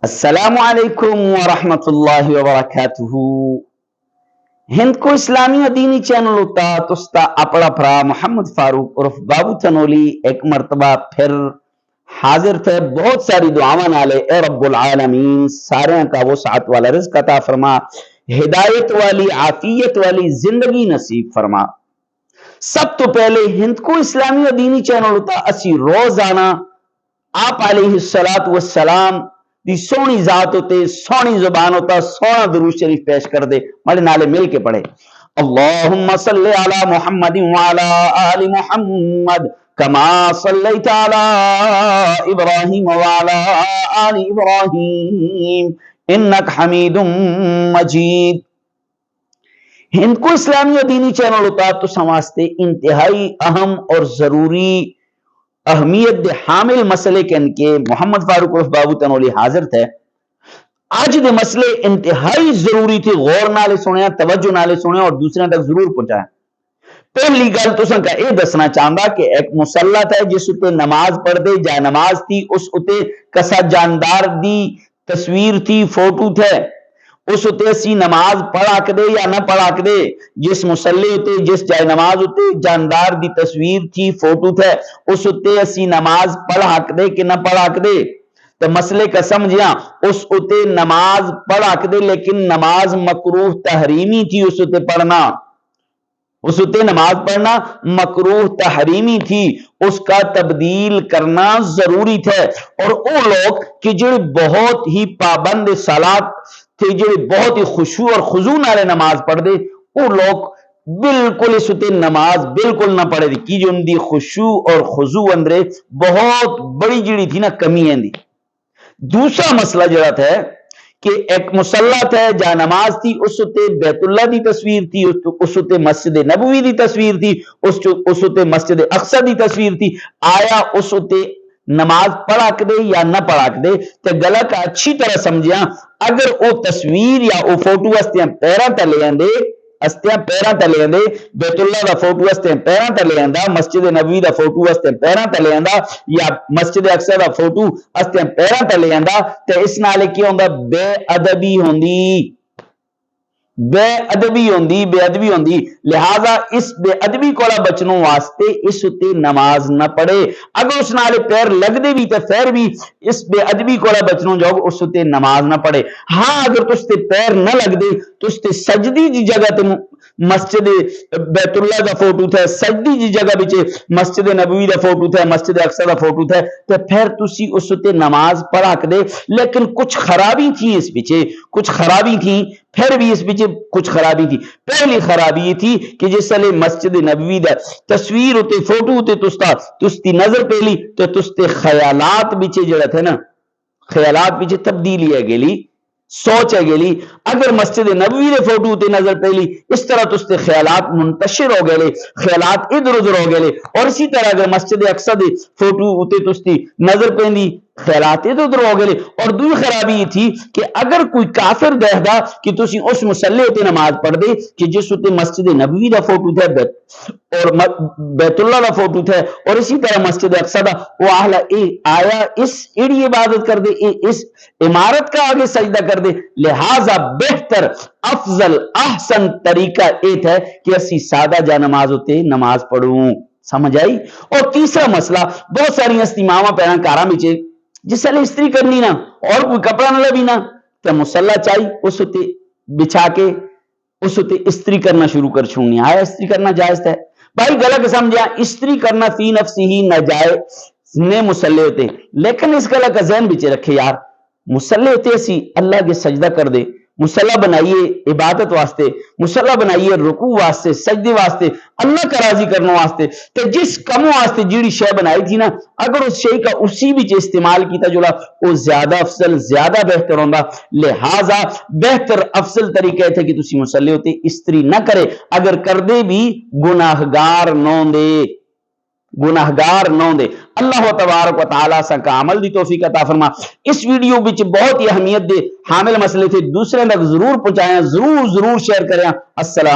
السلام علیکم ورحمۃ اللہ وبرکاتہ۔ ہند کو اسلامی و دینی چینل ہوتا تستا اپنا پھرا محمد فاروق عرف بابو تنولی ایک مرتبہ پھر حاضر تھے بہت ساری دعاواں نالے۔ اے رب العالمین سارے کا وسعت والا رزق عطا فرما، ہدایت والی عافیت والی زندگی نصیب فرما۔ سب تو پہلے ہند کو اسلامی و دینی چینل ہوتا اسی روزانہ آپ علیہ السلام دی سونی ذات ہوتے، سونی زبان ہوتا، سونا درود شریف پیش کر دے، مالے نالے مل کے پڑھے۔ اللہم صلی علی محمد وعلی آل محمد کما صلیت علی ابراہیم وعلی آل ابراہیم انک حمید مجید۔ ہند کو اسلامی و دینی چینل ہوتا تو سماستے انتہائی اہم اور ضروری اہمیت دے حامل مسئلے کے ان کے محمد فاروق عرف بابو تنولی حاضر تھے۔ آج دے مسئلے انتہائی ضروری تھی، غور نالے سنیا، توجہ نالے سنیا اور دوسرے تک ضرور پہنچایا۔ پہلی گل تو سن کا اے دسنا چاہتا کہ ایک مسلح ہے جس اتے نماز پڑھ دے، جائے نماز تھی، اس اتے کسا جاندار دی تصویر تھی، فوٹو تھے، اس اتے اسی نماز پڑھا کے دے یا نہ پڑھا کے دے۔ جس مسلح ہوتے، جس جائے نماز ہوتے جاندار دی تصویر تھی، فوٹو تھے، اس اتے اسی نماز پڑھا کے دے کہ نہ پڑھا کے دے۔ تو مسئلے کا سمجھیا، اس اتے نماز پڑھا کے دے لیکن نماز مکروہ تحریمی تھی، اس اتے پڑھنا، اس اتے نماز پڑھنا مکروہ تحریمی تھی، اس کا تبدیل کرنا ضروری تھے۔ اور وہ لوگ کہ جو بہت ہی پابند صلات تھے، جو بہت ہی خشوع اور خضوع نالے نماز پڑھ دے، وہ لوگ بالکل اس اتے نماز بالکل نہ پڑھے دی کی جو ان دی خشوع اور خضوع اندرے بہت بڑی جڑی تھی نا کمی ہے دی۔ دوسرا مسئلہ جڑا تھا کہ ایک مسلح تھا جہاں نماز تھی، اس اتے بیت اللہ دی تصویر تھی، اس اتے مسجد نبوی دی تصویر تھی، اس اتے مسجد اقصی دی تصویر تھی۔ آیا اس اتے نماز پڑھا کے دے یا نہ پڑھا کے دے؟ تے گلا کا اچھی طرح سمجھیا، اگر او تصویر یا او فوٹو استیاں پیراں تے لے آندے، استیاں پیراں تے لے آندے، بیت اللہ دا فوٹو استیاں پیراں تے لے آندا، مسجد نبوی دا فوٹو استیاں پیراں تے لے آندا، یا مسجد اقصی دا فوٹو استیاں پیراں تے لے آندا، تے اس نالے کی ہوندا بے ادبی ہوندی، بے ادبی ہوندی، بے ادبی ہوندی۔ لہذا اس بے ادبی کولا بچنوں واسطے اس اتے نماز نہ پڑھے۔ اگر اس نالے پیر لگ دے بھی تے پھر بھی اس بے ادبی کولا بچنوں جاؤ اس اتے نماز نہ پڑھے۔ ہاں اگر تو اس تے پیر نہ لگ دے تو اس تے سجدی جی جگہ تے مسجد بیت اللہ دا فوٹو تھا، سجدی جی جگہ بچے مسجد نبوی دا فوٹو تھا، مسجد اقصی دا فوٹو تھا، تے پھر تسی اس اتے نماز پڑھا کے دے۔ لیکن کچھ خرابی تھی اس بچے، کچھ خرابی تھی، پھر بھی اس بچے کچھ خرابی تھی۔ پہلی خرابی یہ تھی کہ جس لئے مسجد نبوی دا تصویر ہوتے فوٹو ہوتے تستی نظر پہلی تو تستے خیالات بچے جڑا تھے نا، خیالات بچے تبدیلی ہے گیلی، سوچ ہے گیلی۔ اگر مسجد نبوی دے فوٹو ہوتے نظر پہلی اس طرح تستے خیالات منتشر ہو گئے، خیالات ادھر ادھر ہو گئے۔ اور اسی طرح اگر مسجد اقصی دے فوٹو ہوتے تستی نظر پہلی خیالات ادھر ادھر ہو گئے۔ اور دوسری خرابی یہ تھی کہ اگر کوئی کافر دیکھدا کہ تسی اس مسلح ہوتے نماز پڑھ دے کہ جس ہوتے مسجد نبوی دا فوٹو تھا اور بیت اللہ دا فوٹو تھا اور اسی طرح مسجد اقصی دا، وہ اہلا آیا اس ایڑی عبادت کر دے، اس عمارت کا آگے سجدہ کر دے۔ لہذا بہتر افضل احسن طریقہ ایت ہے کہ اسی سادہ جا نماز ہوتے نماز پڑھوں۔ سمجھ آئی؟ اور تیسرا مسئلہ، بہت ساری ہستی ماما پیراں کاراں بچے جس لئے استری کرنی نا اور کوئی کپڑا نہ لبی نا تو مسلح چاہی اس ہوتے بچھا کے اس ہوتے استری کرنا شروع کر چھوڑنی۔ آیا استری کرنا جائز ہے؟ بھائی گلہ کے سمجھا، استری کرنا فی نفسی ہی ناجائز نے مسلح ہوتے، لیکن اس گلہ کا ذہن بچے رکھے یار، مسلح ہوتے اسی اللہ کے سجدہ کر دے، مسلح بنائیے عبادت واسطے، مسلح بنائیے رکوع واسطے، سجدے واسطے، اللہ کا راضی کرنے واسطے، تو جس کم واسطے جیڑی شے بنائی تھی نا، اگر اس شے کا اسی بھی استعمال کیتا جوڑا وہ زیادہ افضل زیادہ بہتر ہوندہ۔ لہذا بہتر افضل طریقہ تھے کہ تسی مسلح ہوتے استری نہ کرے، اگر کر دے بھی گناہگار نہ دے، گناہگار نہ دے۔ اللہ تبارک و تعالی سا کا عمل دی توفیق عطا فرما۔ اس ویڈیو بچ بہت ہی اہمیت دے حامل مسئلے تھے، دوسرے تک ضرور پہنچائیں، ضرور شیئر کریں۔ السلام